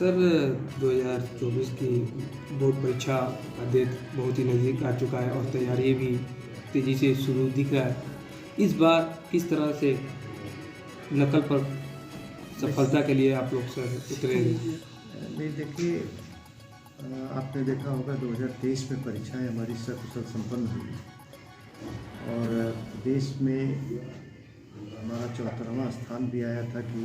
Sir 2024 की board परीक्षा का डेट बहुत ही नज़दीक आ चुका है और तैयारी भी तेज़ी से शुरू दिख रहा है। इस बार किस तरह से नकल पर सफलता के लिए आप लोग सर उतरेंगे? नहीं देखिए, आपने देखा होगा 2023 में परीक्षाएं हमारी सकुशल संपन्न हुई और देश में हमारा 74वां स्थान भी आया था कि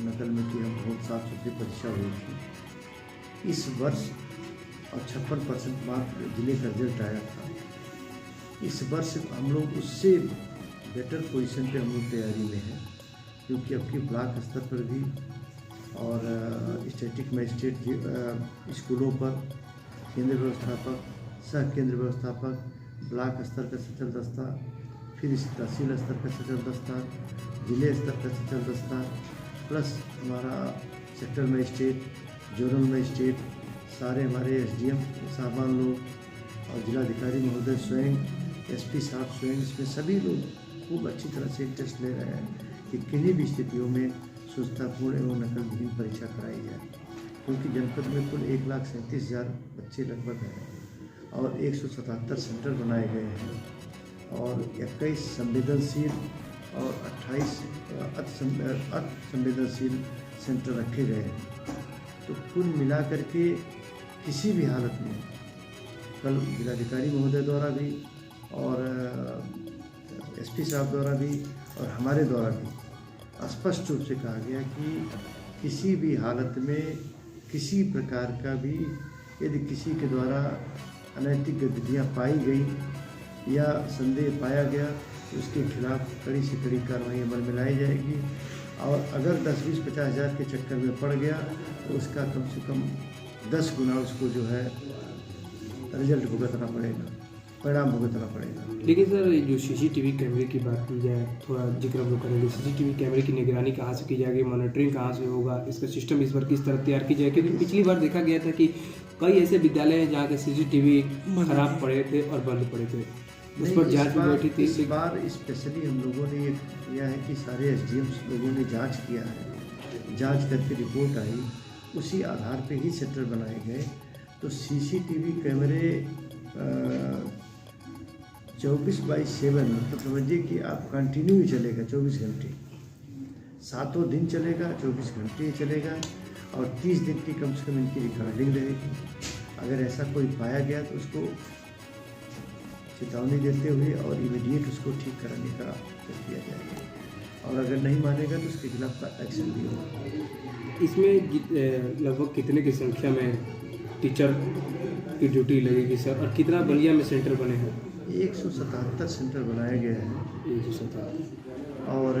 नकल में कि हम बहुत साफ सुथरी परीक्षा हुई थी। इस वर्ष और 56% मार्क जिले का रिजल्ट आया था। इस वर्ष हम लोग उससे बेटर पोजीशन पे हम लोग तैयारी में हैं, क्योंकि अब की ब्लॉक स्तर पर भी और स्टैटिक मजिस्ट्रेट स्कूलों पर केंद्र व्यवस्थापक, सह केंद्र व्यवस्थापक, ब्लॉक स्तर का सचल दस्ता, फिर तहसील स्तर का सचल दस्ता, जिले स्तर का सचल दस्ता, प्लस हमारा सेक्टर मजिस्ट्रेट, जोनल मजिस्ट्रेट, सारे हमारे एसडीएम साहबान लोग और जिलाधिकारी महोदय स्वयं, एसपी साहब स्वयं, इसमें सभी लोग खूब अच्छी तरह से टेस्ट ले रहे हैं कि किन्हीं भी स्थितियों में सुस्तापूर्ण एवं नकलविहीन परीक्षा कराई जाए, क्योंकि जनपद में कुल 1,37,000 बच्चे लगभग हैं और 177 सेंटर बनाए गए हैं और 21 संवेदनशील और 28 अति संवेदनशील सेंटर रखे गए हैं। तो कुल मिलाकर के किसी भी हालत में कल जिलाधिकारी महोदय द्वारा भी और एसपी साहब द्वारा भी और हमारे द्वारा भी स्पष्ट रूप से कहा गया कि किसी भी हालत में किसी प्रकार का भी यदि किसी के द्वारा अनैतिक गतिविधियाँ पाई गई या संदेह पाया गया तो उसके खिलाफ कड़ी से कड़ी कार्रवाई अमल में लाई जाएगी और अगर 10, 20, 50 हज़ार के चक्कर में पड़ गया तो उसका कम से कम 10 गुना उसको जो है रिजल्ट भुगतना पड़ेगा, परिणाम भुगतना पड़ेगा। लेकिन सर जो सीसीटीवी कैमरे की बात की जाए, थोड़ा जिक्र हम लोग करेंगे। सीसीटीवी कैमरे की निगरानी कहाँ से की जाएगी, मॉनिटरिंग कहाँ से होगा, इसका सिस्टम इस बार किस तरह तैयार की जाए? क्योंकि पिछली बार देखा गया था कि कई ऐसे विद्यालय हैं जहाँ के सीसीटीवी खराब पड़े थे और बंद पड़े थे, उस पर जांच भी बैठी थी। इस बार स्पेशली हम लोगों ने ये किया है कि सारे एसडीएम लोगों ने जांच किया है, जांच करके रिपोर्ट आई, उसी आधार पे ही सेंटर बनाए गए। तो सीसीटीवी कैमरे 24/7 मतलब समझिए कि आप कंटिन्यू ही चलेगा 24 घंटे, 7 दिन चलेगा, 24 घंटे ही चलेगा और 30 दिन की कम से कम इनकी रिकॉर्डिंग रहेगी। अगर ऐसा कोई पाया गया तो उसको चेतावनी देते हुए और इमीडिएट उसको ठीक कराने का किया जाएगा और अगर नहीं मानेगा तो उसके खिलाफ एक्शन भी होगा। इसमें लगभग कितने की संख्या में टीचर की ड्यूटी लगेगी सर, और कितना बलिया में सेंटर बने हैं? 177 सेंटर बनाए गए हैं 177 और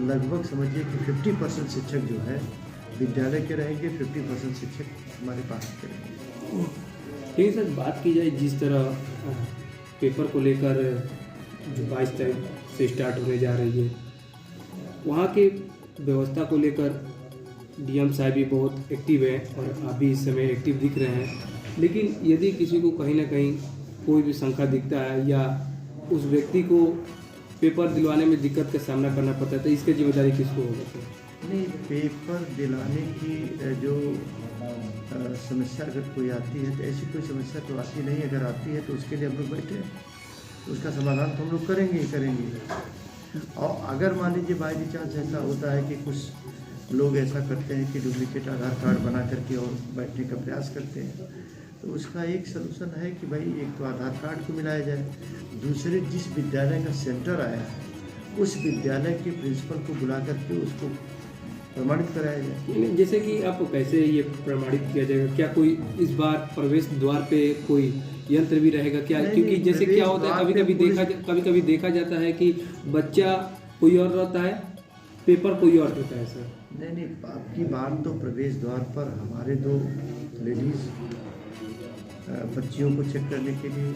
लगभग समझिए कि 50% शिक्षक जो है विद्यालय के रहेंगे, 50% शिक्षक हमारे पास के रहेंगे। ठीक है सर, बात की जाए जिस तरह पेपर को लेकर जो 22 तारीख से स्टार्ट होने जा रही है, वहाँ के व्यवस्था को लेकर डीएम साहब भी बहुत एक्टिव है और आप भी इस समय एक्टिव दिख रहे हैं। लेकिन यदि किसी को कहीं ना कहीं कोई भी शंका दिखता है या उस व्यक्ति को पेपर दिलवाने में दिक्कत का सामना करना पड़ता है तो इसकी जिम्मेदारी किसको होगा सर? नहीं, पेपर दिलाने की जो समस्या अगर कोई आती है तो ऐसी कोई समस्या तो आती नहीं। अगर आती है तो उसके लिए हम लोग बैठे हैं, तो उसका समाधान तो हम लोग करेंगे ही करेंगे। और अगर मान लीजिए बाई चांस ऐसा होता है कि कुछ लोग ऐसा करते हैं कि डुप्लीकेट आधार कार्ड बना करके और बैठने का प्रयास करते हैं, तो उसका एक सलूशन है कि भाई एक तो आधार कार्ड को मिलाया जाए, दूसरे जिस विद्यालय का सेंटर आया है उस विद्यालय के प्रिंसिपल को बुला करके उसको प्रमाणित कराया जाए। जैसे कि आपको कैसे ये प्रमाणित किया जाएगा? क्या कोई इस बार प्रवेश द्वार पे कोई यंत्र भी रहेगा क्या? क्योंकि जैसे क्या होता है कभी कभी देखा जाता है कि बच्चा कोई और रहता है, पेपर कोई और रहता है सर। नहीं, आपकी बात तो प्रवेश द्वार पर हमारे 2 लेडीज़ बच्चियों को चेक करने के लिए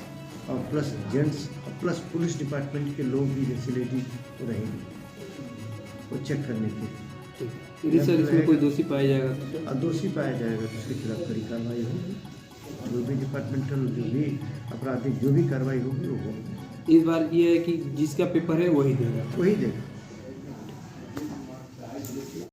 और प्लस जेंट्स और प्लस पुलिस डिपार्टमेंट के लोग भी जैसे लेडीज रहेंगे वो चेक करने के लिए। यदि सर इसमें कोई दोषी पाया जाएगा और दोषी पाया जाएगा तो उसके खिलाफ कड़ी कार्रवाई होगी। जो भी डिपार्टमेंटल, जो भी आपराधिक जो भी कार्रवाई होगी वो होगी। इस बार ये है कि जिसका पेपर है वही देगा।